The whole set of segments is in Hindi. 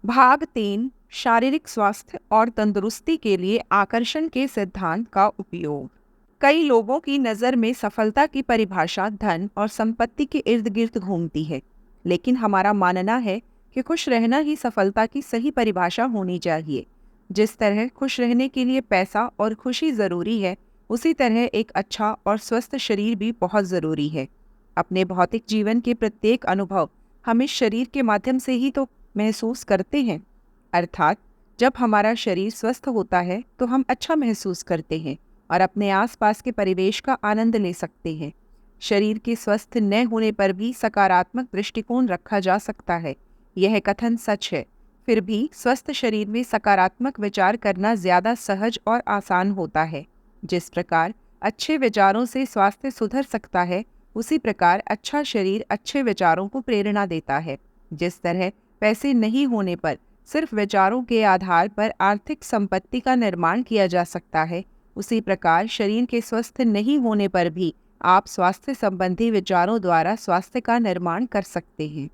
भाग 3 शारीरिक स्वास्थ्य और तंदुरुस्ती के लिए आकर्षण के सिद्धांत का उपयोग। कई लोगों की नज़र में सफलता की परिभाषा धन और संपत्ति के इर्द गिर्द घूमती है, लेकिन हमारा मानना है कि खुश रहना ही सफलता की सही परिभाषा होनी चाहिए। जिस तरह खुश रहने के लिए पैसा और खुशी ज़रूरी है, उसी तरह एक अच्छा और स्वस्थ शरीर भी बहुत ज़रूरी है। अपने भौतिक जीवन के प्रत्येक अनुभव हम इस शरीर के माध्यम से ही तो महसूस करते हैं। अर्थात जब हमारा शरीर स्वस्थ होता है तो हम अच्छा महसूस करते हैं और अपने आसपास के परिवेश का आनंद ले सकते हैं। शरीर के स्वस्थ न होने पर भी सकारात्मक दृष्टिकोण रखा जा सकता है, यह कथन सच है। फिर भी स्वस्थ शरीर में सकारात्मक विचार करना ज़्यादा सहज और आसान होता है। जिस प्रकार अच्छे विचारों से स्वास्थ्य सुधर सकता है, उसी प्रकार अच्छा शरीर अच्छे विचारों को प्रेरणा देता है। जिस तरह पैसे नहीं होने पर सिर्फ विचारों के आधार पर आर्थिक संपत्ति का निर्माण किया जा सकता है, उसी प्रकार शरीर के स्वस्थ नहीं होने पर भी आप स्वास्थ्य संबंधी विचारों द्वारा स्वास्थ्य का निर्माण कर सकते हैं।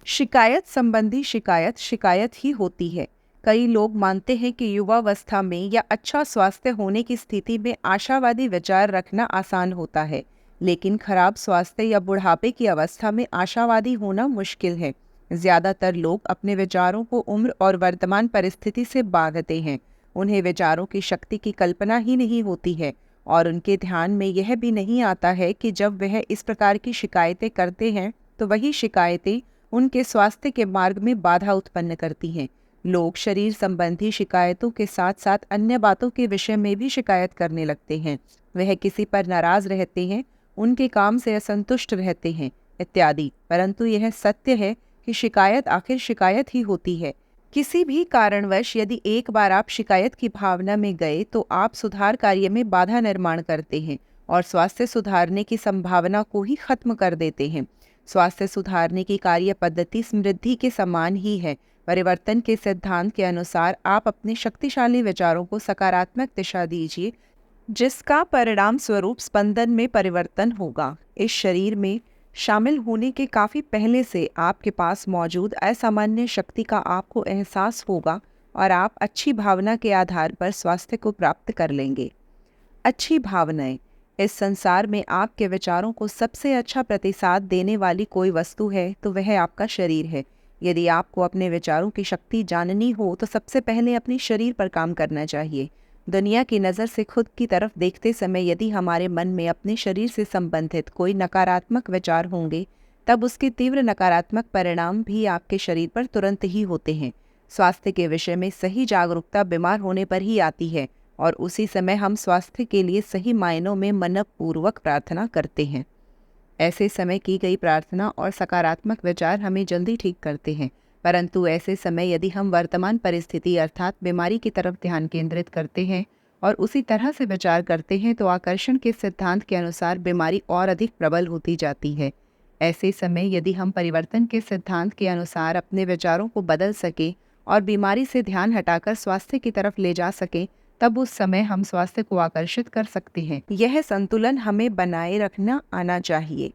शिकायत संबंधी शिकायत शिकायत ही होती है। कई लोग मानते हैं कि युवावस्था में या अच्छा स्वास्थ्य होने की स्थिति में आशावादी विचार रखना आसान होता है, लेकिन खराब स्वास्थ्य या बुढ़ापे की अवस्था में आशावादी होना मुश्किल है। ज्यादातर लोग अपने विचारों को उम्र और वर्तमान परिस्थिति से बांधते हैं। उन्हें विचारों की शक्ति की कल्पना ही नहीं होती है और उनके ध्यान में यह भी नहीं आता है कि जब वह इस प्रकार की शिकायतें करते हैं तो वही शिकायतें उनके स्वास्थ्य के मार्ग में बाधा उत्पन्न करती हैं। लोग शरीर संबंधी शिकायतों के साथ साथ अन्य बातों के विषय में भी शिकायत करने लगते हैं। वह किसी पर नाराज रहते हैं, उनके काम से असंतुष्ट रहते हैं इत्यादि। परंतु यह सत्य है कि शिकायत आखिर शिकायत ही होती है। किसी भी कारणवश यदि एक बार आप शिकायत की भावना में गए तो आप सुधार कार्य में बाधा निर्माण करते हैं और स्वास्थ्य सुधारने की संभावना को ही खत्म कर देते हैं। स्वास्थ्य सुधारने की कार्य पद्धति समृद्धि के समान ही है। परिवर्तन के सिद्धांत के अनुसार आप अपने शक्तिशाली विचारों को सकारात्मक दिशा दीजिए, जिसका परिणाम स्वरूप स्पंदन में परिवर्तन होगा। इस शरीर में शामिल होने के काफ़ी पहले से आपके पास मौजूद असामान्य शक्ति का आपको एहसास होगा और आप अच्छी भावना के आधार पर स्वास्थ्य को प्राप्त कर लेंगे। अच्छी भावनाएं। इस संसार में आपके विचारों को सबसे अच्छा प्रतिसाद देने वाली कोई वस्तु है तो वह आपका शरीर है। यदि आपको अपने विचारों की शक्ति जाननी हो तो सबसे पहले अपने शरीर पर काम करना चाहिए। दुनिया की नज़र से खुद की तरफ देखते समय यदि हमारे मन में अपने शरीर से संबंधित कोई नकारात्मक विचार होंगे, तब उसके तीव्र नकारात्मक परिणाम भी आपके शरीर पर तुरंत ही होते हैं। स्वास्थ्य के विषय में सही जागरूकता बीमार होने पर ही आती है और उसी समय हम स्वास्थ्य के लिए सही मायनों में मनपूर्वक प्रार्थना करते हैं। ऐसे समय की गई प्रार्थना और सकारात्मक विचार हमें जल्दी ठीक करते हैं, परंतु ऐसे समय यदि हम वर्तमान परिस्थिति अर्थात बीमारी की तरफ ध्यान केंद्रित करते हैं और उसी तरह से विचार करते हैं तो आकर्षण के सिद्धांत के अनुसार बीमारी और अधिक प्रबल होती जाती है। ऐसे समय यदि हम परिवर्तन के सिद्धांत के अनुसार अपने विचारों को बदल सकें और बीमारी से ध्यान हटाकर स्वास्थ्य की तरफ ले जा सकें, तब उस समय हम स्वास्थ्य को आकर्षित कर सकते हैं। यह संतुलन हमें बनाए रखना आना चाहिए।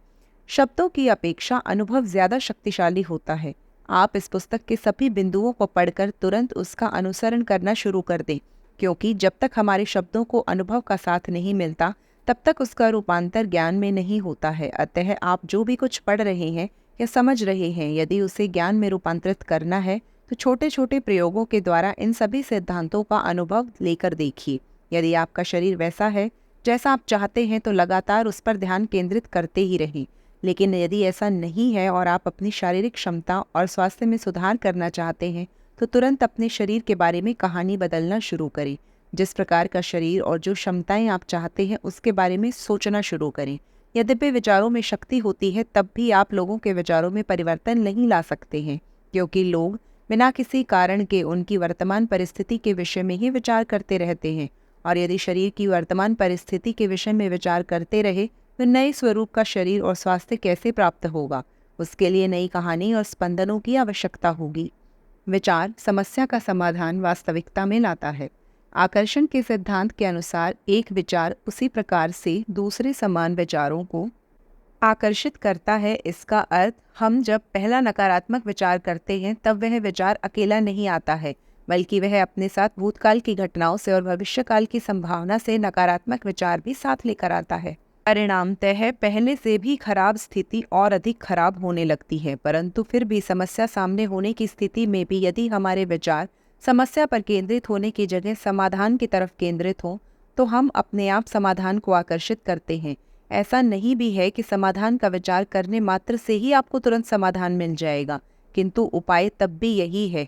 शब्दों की अपेक्षा अनुभव ज्यादा शक्तिशाली होता है। आप इस पुस्तक के सभी बिंदुओं को पढ़कर तुरंत उसका अनुसरण करना शुरू कर दें, क्योंकि जब तक हमारे शब्दों को अनुभव का साथ नहीं मिलता तब तक उसका रूपांतर ज्ञान में नहीं होता है। अतः आप जो भी कुछ पढ़ रहे हैं या समझ रहे हैं, यदि उसे ज्ञान में रूपांतरित करना है तो छोटे छोटे प्रयोगों के द्वारा इन सभी सिद्धांतों का अनुभव लेकर देखिए। यदि आपका शरीर वैसा है जैसा आप चाहते हैं तो लगातार उस पर ध्यान केंद्रित करते ही रहें। लेकिन यदि ऐसा नहीं है और आप अपनी शारीरिक क्षमता और स्वास्थ्य में सुधार करना चाहते हैं तो तुरंत अपने शरीर के बारे में कहानी बदलना शुरू करें। जिस प्रकार का शरीर और जो क्षमताएं आप चाहते हैं उसके बारे में सोचना शुरू करें। यद्यपि विचारों में शक्ति होती है तब भी आप लोगों के विचारों में परिवर्तन नहीं ला सकते हैं, क्योंकि लोग बिना किसी कारण के उनकी वर्तमान परिस्थिति के विषय में ही विचार करते रहते हैं। और यदि शरीर की वर्तमान परिस्थिति के विषय में विचार करते रहे तो नए स्वरूप का शरीर और स्वास्थ्य कैसे प्राप्त होगा? उसके लिए नई कहानी और स्पंदनों की आवश्यकता होगी। विचार समस्या का समाधान वास्तविकता में लाता है। आकर्षण के सिद्धांत के अनुसार एक विचार उसी प्रकार से दूसरे समान विचारों को आकर्षित करता है, इसका अर्थ हम जब पहला नकारात्मक विचार करते हैं तब वह विचार अकेला नहीं आता है, बल्कि वह अपने साथ भूतकाल की घटनाओं से और भविष्यकाल की संभावना से नकारात्मक विचार भी साथ लेकर आता है। परिणामतः पहले से भी खराब स्थिति और अधिक खराब होने लगती है, परंतु फिर भी समस्या सामने होने की स्थिति में भी यदि हमारे विचार समस्या पर केंद्रित होने की जगह समाधान की तरफ केंद्रित हों, तो हम अपने आप समाधान को आकर्षित करते हैं। ऐसा नहीं भी है कि समाधान का विचार करने मात्र से ही आपको तुरंत समाधान मिल जाएगा, किंतु उपाय तब भी यही है,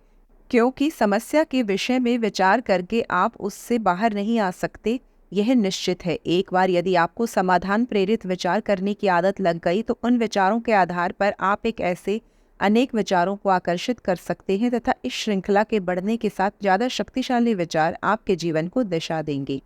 क्योंकि समस्या के विषय में विचार करके आप उससे बाहर नहीं आ सकते, यह निश्चित है। एक बार यदि आपको समाधान प्रेरित विचार करने की आदत लग गई तो उन विचारों के आधार पर आप एक ऐसे अनेक विचारों को आकर्षित कर सकते हैं तथा इस श्रृंखला के बढ़ने के साथ ज़्यादा शक्तिशाली विचार आपके जीवन को दिशा देंगे।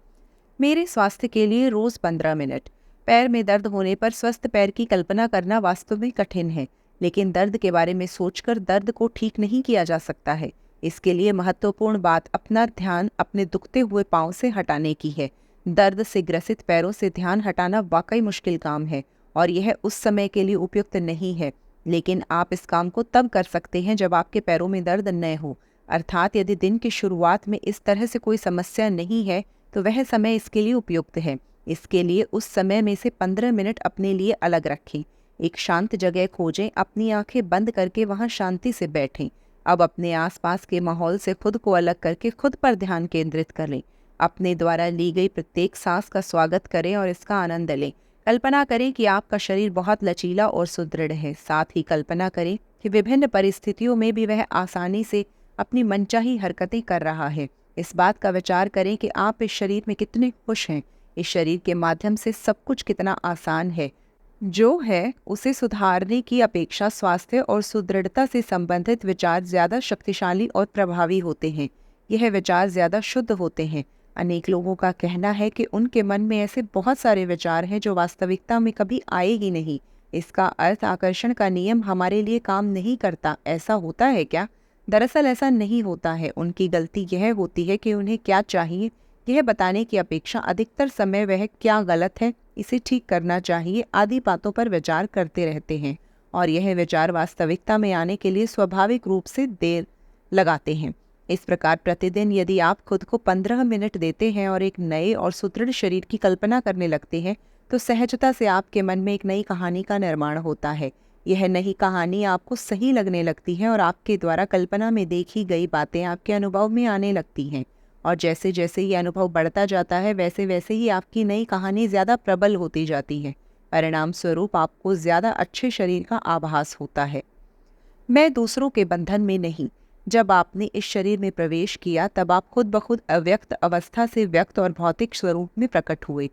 मेरे स्वास्थ्य के लिए रोज़ 15 मिनट। पैर में दर्द होने पर स्वस्थ पैर की कल्पना करना वास्तव में कठिन है, लेकिन दर्द के बारे में सोचकर दर्द को ठीक नहीं किया जा सकता है। इसके लिए महत्वपूर्ण बात अपना ध्यान अपने दुखते हुए पांव से हटाने की है। दर्द से ग्रसित पैरों से ध्यान हटाना वाकई मुश्किल काम है और यह उस समय के लिए उपयुक्त नहीं है, लेकिन आप इस काम को तब कर सकते हैं जब आपके पैरों में दर्द न हो, अर्थात यदि दिन की शुरुआत में इस तरह से कोई समस्या नहीं है तो वह समय इसके लिए उपयुक्त है। इसके लिए उस समय में से 15 मिनट अपने लिए अलग रखें। एक शांत जगह खोजें, अपनी आंखें बंद करके वहां शांति से बैठें। अब अपने आसपास के माहौल से खुद को अलग करके खुद पर ध्यान केंद्रित करें। अपने द्वारा ली गई प्रत्येक सांस का स्वागत करें और इसका आनंद लें। कल्पना करें कि आपका शरीर बहुत लचीला और सुदृढ़ है। साथ ही कल्पना करें कि विभिन्न परिस्थितियों में भी वह आसानी से अपनी मनचाही हरकतें कर रहा है। इस बात का विचार करें कि आप इस शरीर में कितने खुश हैं। इस शरीर के माध्यम से सब कुछ कितना आसान है। जो है उसे सुधारने की अपेक्षा स्वास्थ्य और सुदृढ़ता से संबंधित विचार ज़्यादा शक्तिशाली और प्रभावी होते हैं। यह विचार ज़्यादा शुद्ध होते हैं। अनेक लोगों का कहना है कि उनके मन में ऐसे बहुत सारे विचार हैं जो वास्तविकता में कभी आए ही नहीं। इसका अर्थ आकर्षण का नियम हमारे लिए काम नहीं करता। ऐसा होता है क्या? दरअसल ऐसा नहीं होता है। उनकी गलती यह होती है कि उन्हें क्या चाहिए यह बताने की अपेक्षा अधिकतर समय वह क्या गलत है, इसे ठीक करना चाहिए आदि बातों पर विचार करते रहते हैं और यह विचार वास्तविकता में आने के लिए स्वाभाविक रूप से देर लगाते हैं। इस प्रकार प्रतिदिन यदि आप खुद को 15 मिनट देते हैं और एक नए और सुदृढ़ शरीर की कल्पना करने लगते हैं तो सहजता से आपके मन में एक नई कहानी का निर्माण होता है। यह नई कहानी आपको सही लगने लगती है और आपके द्वारा कल्पना में देखी गई बातें आपके अनुभव में आने लगती हैं और जैसे जैसे ये अनुभव बढ़ता जाता है वैसे वैसे ही आपकी नई कहानी ज़्यादा प्रबल होती जाती है। परिणाम स्वरूप आपको ज़्यादा अच्छे शरीर का आभास होता है। मैं दूसरों के बंधन में नहीं। जब आपने इस शरीर में प्रवेश किया तब आप खुद ब खुद अव्यक्त अवस्था से व्यक्त और भौतिक स्वरूप में प्रकट हुए।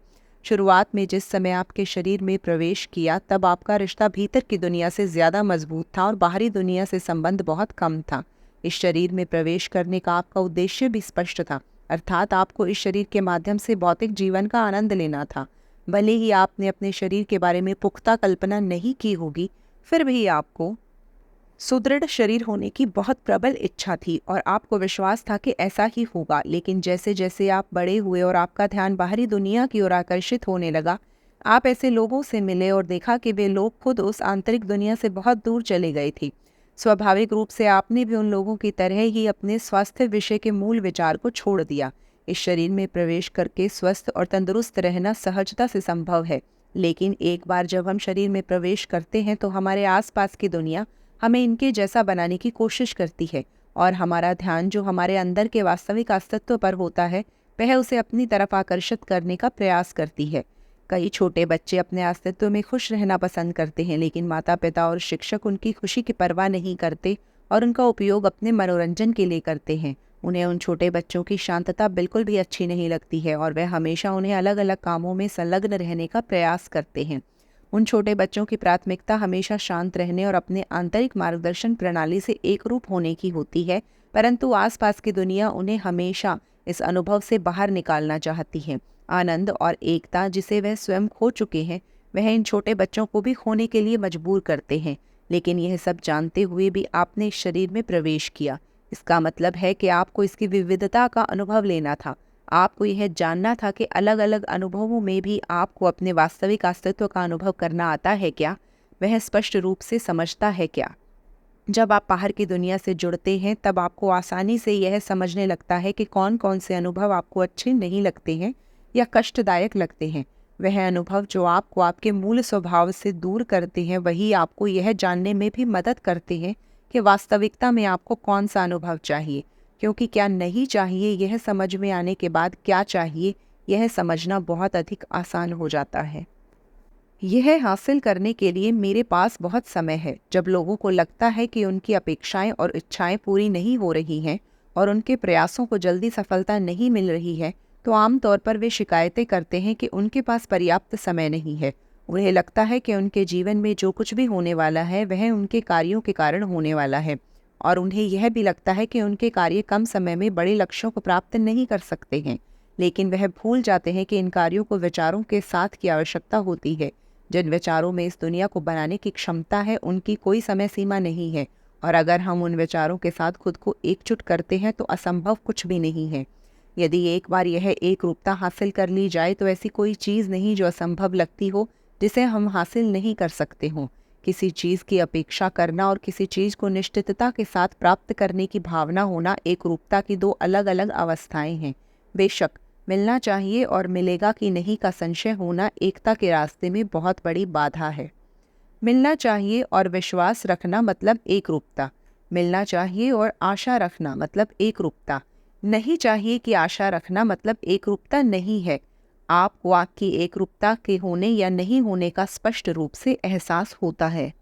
शुरुआत में जिस समय आपके शरीर में प्रवेश किया तब आपका रिश्ता भीतर की दुनिया से ज़्यादा मजबूत था और बाहरी दुनिया से संबंध बहुत कम था। इस शरीर में प्रवेश करने का आपका उद्देश्य भी स्पष्ट था, अर्थात आपको इस शरीर के माध्यम से भौतिक जीवन का आनंद लेना था। भले ही आपने अपने शरीर के बारे में पुख्ता कल्पना नहीं की होगी, फिर भी आपको सुदृढ़ शरीर होने की बहुत प्रबल इच्छा थी और आपको विश्वास था कि ऐसा ही होगा। लेकिन जैसे जैसे आप बड़े हुए और आपका ध्यान बाहरी दुनिया की ओर आकर्षित होने लगा, आप ऐसे लोगों से मिले और देखा कि वे लोग खुद उस आंतरिक दुनिया से बहुत दूर चले गए थे। स्वाभाविक रूप से आपने भी उन लोगों की तरह ही अपने स्वास्थ्य विषय के मूल विचार को छोड़ दिया। इस शरीर में प्रवेश करके स्वस्थ और तंदुरुस्त रहना सहजता से संभव है, लेकिन एक बार जब हम शरीर में प्रवेश करते हैं तो हमारे आसपास की दुनिया हमें इनके जैसा बनाने की कोशिश करती है और हमारा ध्यान जो हमारे अंदर के वास्तविक अस्तित्व पर होता है वह उसे अपनी तरफ आकर्षित करने का प्रयास करती है। कई छोटे बच्चे अपने अस्तित्व में खुश रहना पसंद करते हैं, लेकिन माता पिता और शिक्षक उनकी खुशी की परवाह नहीं करते और उनका उपयोग अपने मनोरंजन के लिए करते हैं। उन्हें उन छोटे बच्चों की शांतता बिल्कुल भी अच्छी नहीं लगती है और वह हमेशा उन्हें अलग अलग कामों में संलग्न रहने का प्रयास करते हैं। उन छोटे बच्चों की प्राथमिकता हमेशा शांत रहने और अपने आंतरिक मार्गदर्शन प्रणाली से एकरूप होने की होती है, परंतु आसपास की दुनिया उन्हें हमेशा इस अनुभव से बाहर निकालना चाहती है। आनंद और एकता जिसे वह स्वयं खो चुके हैं वह इन छोटे बच्चों को भी खोने के लिए मजबूर करते हैं। लेकिन यह सब जानते हुए भी आपने इस शरीर में प्रवेश किया। इसका मतलब है कि आपको इसकी विविधता का अनुभव लेना था। आपको यह जानना था कि अलग अलग अनुभवों में भी आपको अपने वास्तविक अस्तित्व का अनुभव करना आता है क्या, वह स्पष्ट रूप से समझता है क्या। जब आप बाहर की दुनिया से जुड़ते हैं तब आपको आसानी से यह समझने लगता है कि कौन कौन से अनुभव आपको अच्छे नहीं लगते हैं या कष्टदायक लगते हैं। वह अनुभव जो आपको आपके मूल स्वभाव से दूर करते हैं, वही आपको यह जानने में भी मदद करते हैं कि वास्तविकता में आपको कौन सा अनुभव चाहिए। क्योंकि क्या नहीं चाहिए यह समझ में आने के बाद क्या चाहिए यह समझना बहुत अधिक आसान हो जाता है। यह हासिल करने के लिए मेरे पास बहुत समय है। जब लोगों को लगता है कि उनकी अपेक्षाएं और इच्छाएं पूरी नहीं हो रही हैं और उनके प्रयासों को जल्दी सफलता नहीं मिल रही है, तो आमतौर पर वे शिकायतें करते हैं कि उनके पास पर्याप्त समय नहीं है। उन्हें लगता है कि उनके जीवन में जो कुछ भी होने वाला है वह उनके कार्यों के कारण होने वाला है, और उन्हें यह भी लगता है कि उनके कार्य कम समय में बड़े लक्ष्यों को प्राप्त नहीं कर सकते हैं। लेकिन वह भूल जाते हैं कि इन कार्यों को विचारों के साथ की आवश्यकता होती है। जिन विचारों में इस दुनिया को बनाने की क्षमता है, उनकी कोई समय सीमा नहीं है, और अगर हम उन विचारों के साथ खुद को एकजुट करते हैं तो असंभव कुछ भी नहीं है। यदि एक बार यह एक रूपता हासिल कर ली जाए तो ऐसी कोई चीज़ नहीं जो असंभव लगती हो जिसे हम हासिल नहीं कर सकते हों। किसी चीज़ की अपेक्षा करना और किसी चीज़ को निश्चितता के साथ प्राप्त करने की भावना होना एक रूपता की दो अलग अलग अवस्थाएं हैं। बेशक मिलना चाहिए और मिलेगा कि नहीं का संशय होना एकता के रास्ते में बहुत बड़ी बाधा है। मिलना चाहिए और विश्वास रखना मतलब एक रूपता। मिलना चाहिए और आशा रखना मतलब एक रूपता। नहीं चाहिए कि आशा रखना मतलब एक रूपता नहीं है। आप वाक्य की एक रूपता के होने या नहीं होने का स्पष्ट रूप से एहसास होता है।